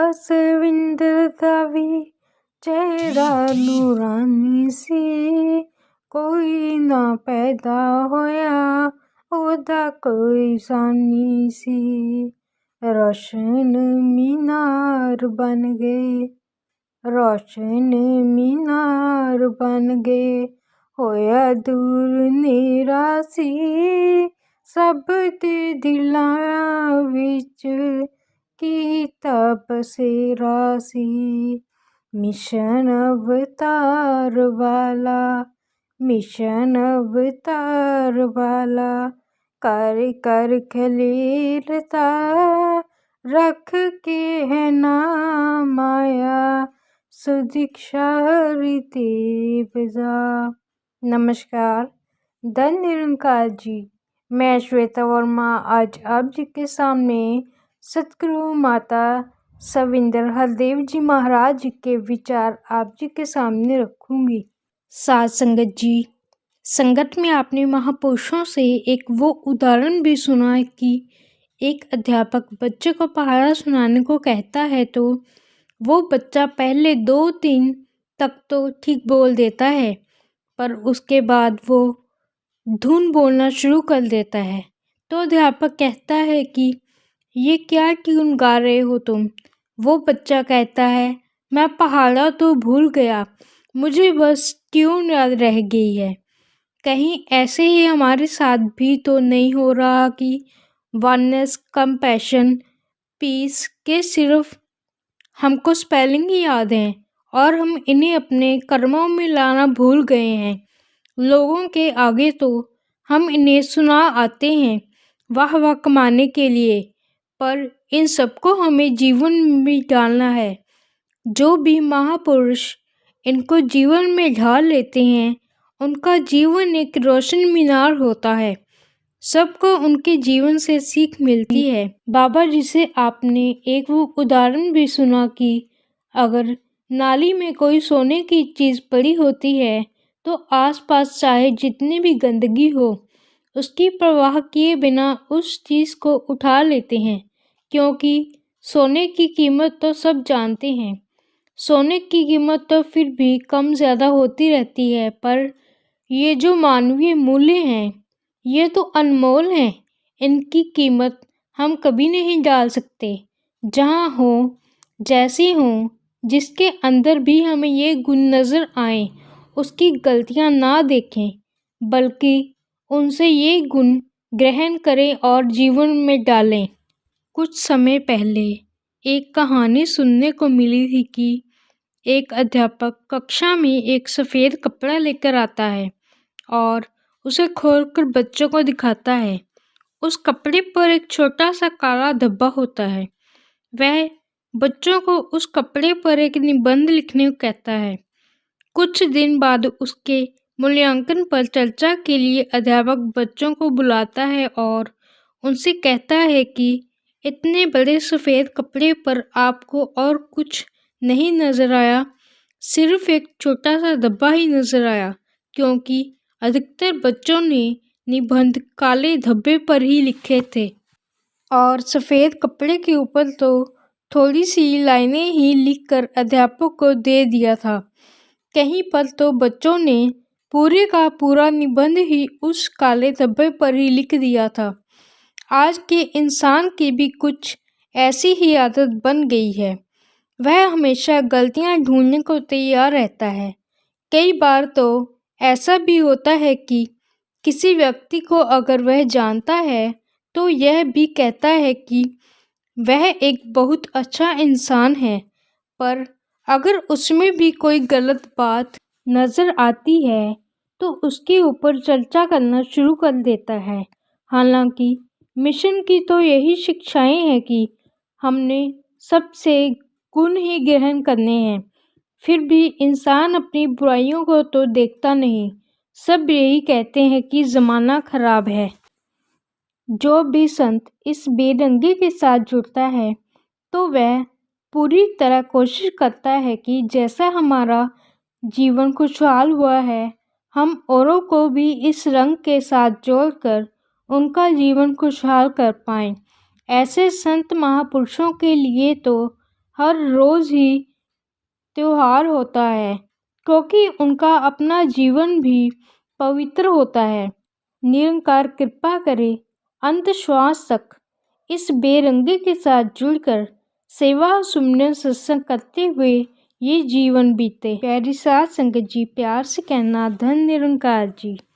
ਜਸਵਿੰਦਰ ਦਾ ਵੀ ਚਿਹਰਾ ਨੂਰਾਨੀ ਸੀ, ਕੋਈ ਨਾ ਪੈਦਾ ਹੋਇਆ ਉਹਦਾ ਕੋਈ ਸਾਨੀ ਸੀ। ਰੋਸ਼ਨ ਮੀਨਾਰ ਬਣ ਗਏ, ਰੋਸ਼ਨ ਮੀਨਾਰ ਬਣ ਗਏ, ਹੋਇਆ ਦੂਰ ਹਨੇਰਾ ਸੀ, ਸਭ ਦੇ ਦਿਲਾਂ ਵਿੱਚ ਕੀਤਾ ਬਸੇਰਾ ਸੀ। ਮਿਸ਼ਨ ਅਵਤਾਰ ਵਾਲਾ, ਮਿਸ਼ਨ ਅਵਤਾਰ ਵਾਲਾ, ਕਰ ਕਰ ਖਲੀਲਤਾ ਰੱਖ ਕੇ ਹੈ ਨਾਮ ਆਇਆ, सुदीक्षा हरिदेव दा। नमस्कार, धन निरंकार जी। मैं श्वेता वर्मा आज आप जी के सामने सतगुरु माता सविंदर हरदेव जी महाराज जी के विचार आप जी के सामने रखूंगी। साथ संगत जी, संगत में आपने महापुरुषों से एक वो उदाहरण भी सुना है कि एक अध्यापक बच्चे को पहाड़ा सुनाने को कहता है तो वो बच्चा पहले 2-3 तक तो ठीक बोल देता है, पर उसके बाद वो धुन बोलना शुरू कर देता है। तो अध्यापक कहता है कि ये क्या ट्यून गा रहे हो तुम? वो बच्चा कहता है, मैं पहाड़ा तो भूल गया, मुझे बस ट्यून याद रह गई है। कहीं ऐसे ही हमारे साथ भी तो नहीं हो रहा कि वननेस, कंपैशन, पीस के सिर्फ हमको स्पेलिंग ही याद हैं और हम इन्हें अपने कर्मों में लाना भूल गए हैं। लोगों के आगे तो हम इन्हें सुना आते हैं वाह वाह कमाने के लिए, पर इन सबको हमें जीवन में भी डालना है। जो भी महापुरुष इनको जीवन में ढाल लेते हैं उनका जीवन एक रोशन मीनार होता है, सबको उनके जीवन से सीख मिलती है। बाबा जी से आपने एक वो उदाहरण भी सुना कि अगर नाली में कोई सोने की चीज़ पड़ी होती है तो आसपास चाहे जितनी भी गंदगी हो उसकी परवाह किए बिना उस चीज़ को उठा लेते हैं, क्योंकि सोने की कीमत तो सब जानते हैं। सोने की कीमत तो फिर भी कम ज़्यादा होती रहती है, पर ये जो मानवीय मूल्य हैं ये तो अनमोल हैं, इनकी कीमत हम कभी नहीं डाल सकते। जहाँ हो, जैसी हो, जिसके अंदर भी हमें ये गुण नज़र आए उसकी गलतियाँ ना देखें, बल्कि उनसे ये गुण ग्रहण करें और जीवन में डालें। कुछ समय पहले एक कहानी सुनने को मिली थी कि एक अध्यापक कक्षा में एक सफ़ेद कपड़ा लेकर आता है और उसे खोलकर बच्चों को दिखाता है। उस कपड़े पर एक छोटा सा काला धब्बा होता है। वह बच्चों को उस कपड़े पर एक निबंध लिखने को कहता है। कुछ दिन बाद उसके मूल्यांकन पर चर्चा के लिए अध्यापक बच्चों को बुलाता है और उनसे कहता है कि इतने बड़े सफ़ेद कपड़े पर आपको और कुछ नहीं नज़र आया, सिर्फ एक छोटा सा धब्बा ही नज़र आया, क्योंकि अधिकतर बच्चों ने निबंध काले धब्बे पर ही लिखे थे और सफ़ेद कपड़े के ऊपर तो थोड़ी सी लाइनें ही लिखकर अध्यापक को दे दिया था। कहीं पर तो बच्चों ने पूरे का पूरा निबंध ही उस काले धब्बे पर ही लिख दिया था। आज के इंसान की भी कुछ ऐसी ही आदत बन गई है, वह हमेशा गलतियां ढूंढने को तैयार रहता है। कई बार तो ऐसा भी होता है कि किसी व्यक्ति को अगर वह जानता है तो यह भी कहता है कि वह एक बहुत अच्छा इंसान है, पर अगर उसमें भी कोई गलत बात नज़र आती है तो उसके ऊपर चर्चा करना शुरू कर देता है। हालांकि मिशन की तो यही शिक्षाएं हैं कि हमने सबसे गुण ही ग्रहण करने हैं, फिर भी इंसान अपनी बुराइयों को तो देखता नहीं। सब यही कहते हैं कि ज़माना खराब है। जो भी संत इस बेरंगी के साथ जुड़ता है तो वह पूरी तरह कोशिश करता है कि जैसा हमारा जीवन खुशहाल हुआ है, हम औरों को भी इस रंग के साथ जोड़कर उनका जीवन खुशहाल कर पाएं। ऐसे संत महापुरुषों के लिए तो हर रोज़ ही त्योहार होता है, क्योंकि उनका अपना जीवन भी पवित्र होता है। निरंकार कृपा करे अंत श्वास तक इस बेरंगी के साथ जुड़कर सेवा सुमन सत्संग करते हुए ये जीवन बीते। प्यारी साध संगत जी, प्यार से कहना धन निरंकार जी।